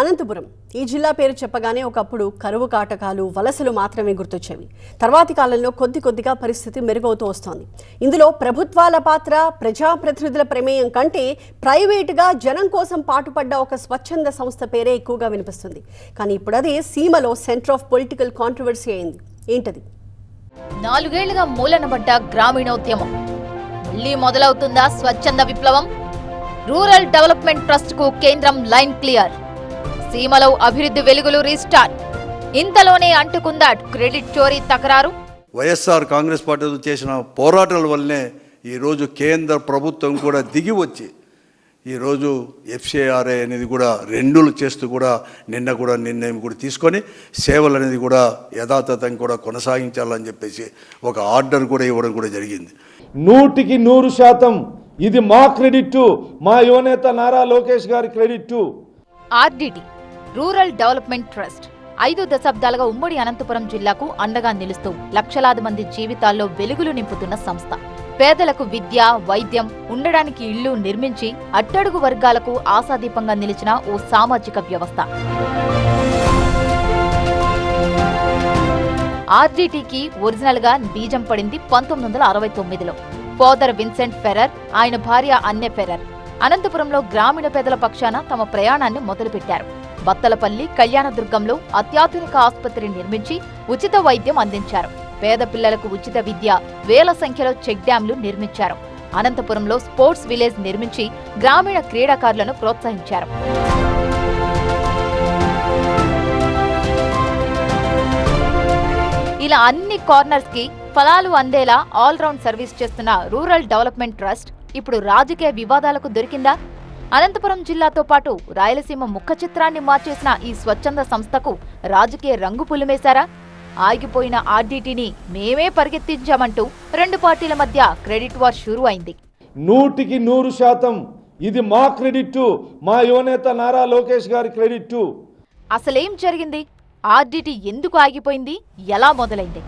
అనంతపురం ఈ జిల్లా పేరు చెప్పగానే ఒకప్పుడు కరువు కాటకాలు వలసలు మాత్రమే గుర్తొచ్చేవి. తర్వాతి కాలంలో కొద్దిగా పరిస్థితి మెరుగవుతూ వస్తోంది. ఇందులో ప్రభుత్వాల పాత్ర, ప్రజాప్రతినిధుల ప్రమేయం కంటే ప్రైవేటుగా జనం కోసం పాటుపడ్డ ఒక స్వచ్ఛంద సంస్థ పేరే ఎక్కువగా వినిపిస్తుంది. కానీ ఇప్పుడు అదే సీమలో సెంటర్ ఆఫ్ పొలిటికల్ కాంట్రవర్సీ అయింది. ఏంటది? 4 ఏళ్లుగా మూలనబడ్డ గ్రామీణోద్యమం మళ్లీ మొదలవుతుందా స్వచ్ఛంద విప్లవం? రూరల్ డెవలప్మెంట్ ట్రస్ట్ కు కేంద్రం లైన్ క్లియర్. సీమలో అభివృద్ధి వెలుగులు రీస్టార్ట్. ఇంతలోనే అంటుకుందా క్రెడిట్ చోరీ తకరారు? వైఎస్ఆర్ కాంగ్రెస్ పార్టీ చేసిన పోరాటాల వల్లనే ఈరోజు కేంద్ర ప్రభుత్వం కూడా దిగి వచ్చి ఈరోజు ఎఫ్సిఆర్ఏ అనేది కూడా రెన్యూల్ చేస్తూ కూడా నిన్న కూడా నిర్ణయం కూడా తీసుకొని సేవలు అనేది కూడా యథాతథంగా కూడా కొనసాగించాలని చెప్పేసి ఒక ఆర్డర్ కూడా ఇవ్వడం కూడా జరిగింది. 100% ఇది మా క్రెడిట్, మా యువనేత నారా లోకేష్ గారి credit. RDT rural development trust 5 దశాబ్దాలుగా ఉమ్మడి అనంతపురం జిల్లాకు అండగా నిలుస్తూ లక్షలాది మంది జీవితాల్లో వెలుగులు నింపుతున్న సంస్థ. పేదలకు విద్య, వైద్యం, ఉండడానికి ఇళ్లు నిర్మించి అట్టడుగు వర్గాలకు ఆశాదీపంగా నిలిచిన ఓ సామాజిక వ్యవస్థ. ఆర్డిటికి ఒరిజినల్ గా బీజం పడింది 1969లో. ఫాదర్ విన్సెంట్ ఫెర్రర్, ఆయన భార్య అన్నె ఫెర్రర్ అనంతపురంలో గ్రామీణ పేదల పక్షాన తమ ప్రయాణాన్ని మొదలుపెట్టారు. బత్తలపల్లి, కళ్యాణదుర్గంలో అత్యాధునిక ఆసుపత్రి నిర్మించి ఉచిత వైద్యం అందించారు. పేద పిల్లలకు ఉచిత విద్య, వేల సంఖ్యలో చెక్ డ్యాంలు నిర్మించారు. అనంతపురంలో స్పోర్ట్స్ విలేజ్ నిర్మించి గ్రామీణ క్రీడాకారులను ప్రోత్సహించారు. ఇలా అన్ని కార్నర్స్ కి ఫలాలు అందేలా ఆల్రౌండ్ సర్వీస్ చేస్తున్న రూరల్ డెవలప్మెంట్ ట్రస్ట్ ఇప్పుడు రాజకీయ వివాదాలకు దొరికిందా? అనంతపురం జిల్లాతో పాటు రాయలసీమ ముఖ చిత్రాన్ని మార్చేసిన ఈ స్వచ్ఛంద సంస్థకు రాజకీయ రంగు పులిమేశారా? ఆగిపోయిన ఆర్డిటిని మేమే పరిగెత్తించామంటూ 2 పార్టీల మధ్య క్రెడిట్ వార్ షురూ అయింది. 100% ఇది మా క్రెడిట్, మా యువనేత నారా లోకేష్ గారి క్రెడిట్. అసలేం జరిగింది? ఆర్డిటి ఎందుకు ఆగిపోయింది? ఎలా మొదలైంది?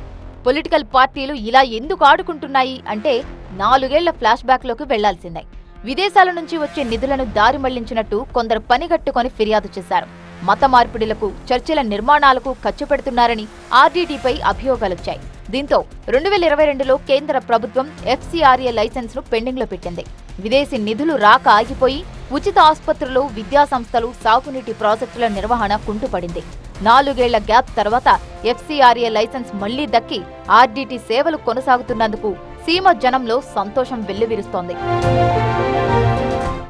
పొలిటికల్ పార్టీలు ఇలా ఎందుకు ఆడుకుంటున్నాయి అంటే 4 ఏళ్ల ఫ్లాష్ బ్యాక్ లోకి వెళ్లాల్సిందే. విదేశాల నుంచి వచ్చే నిధులను దారి మళ్లించినట్టు కొందరు పనిగట్టుకొని ఫిర్యాదు చేశారు. మత మార్పిడులకు, చర్చిల నిర్మాణాలకు ఖర్చు పెడుతున్నారని ఆర్డిటిపై అభియోగాలొచ్చాయి. దీంతో 2022లో కేంద్ర ప్రభుత్వం ఎఫ్సిఆర్ఏ లైసెన్స్ ను పెండింగ్ లో పెట్టింది. విదేశీ నిధులు రాక ఆగిపోయి ఉచిత ఆసుపత్రులు, విద్యా సంస్థలు, సాగునీటి ప్రాజెక్టుల నిర్వహణ కుంటుపడింది. 4 ఏళ్ల గ్యాప్ తర్వాత ఎఫ్సిఆర్ఏ లైసెన్స్ మళ్లీ దక్కి ఆర్డిటి సేవలు కొనసాగుతున్నందుకు సీమ జనంలో సంతోషం వెల్లివిరుస్తోంది.